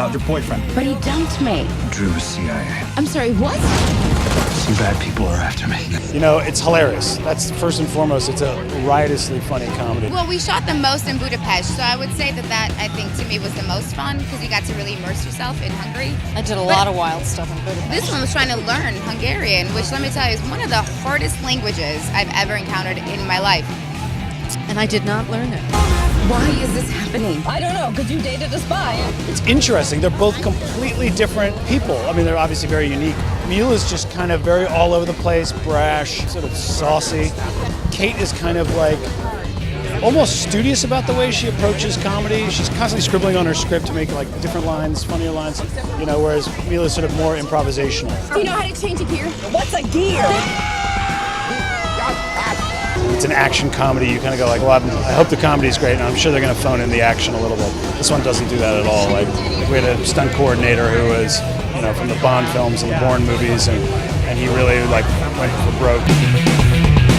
about your boyfriend. But he dumped me. Drew was CIA. I'm sorry, what? Some bad people are after me. You know, it's hilarious. That's first and foremost. It's a riotously funny comedy. Well, we shot the most in Budapest, so I would say that I think to me was the most fun because you got to really immerse yourself in Hungary. I did a lot of wild stuff in Budapest. This one was trying to learn Hungarian, which let me tell you is one of the hardest languages I've ever encountered in my life. And I did not learn it. Why is this happening? I don't know, because you dated a spy. It's interesting. They're both completely different people. I mean, they're obviously very unique. Mila's just kind of very all over the place, brash, sort of saucy. Kate is kind of like almost studious about the way she approaches comedy. She's constantly scribbling on her script to make like different lines, funnier lines, you know, whereas Mila's sort of more improvisational. You know how to change a gear? What's a gear? It's an action comedy. You kind of go like, well, I hope the comedy's great, and I'm sure they're going to phone in the action a little bit. This one doesn't do that at all. Like we had a stunt coordinator who was, you know, from the Bond films and the Bourne movies, and he really like went for broke.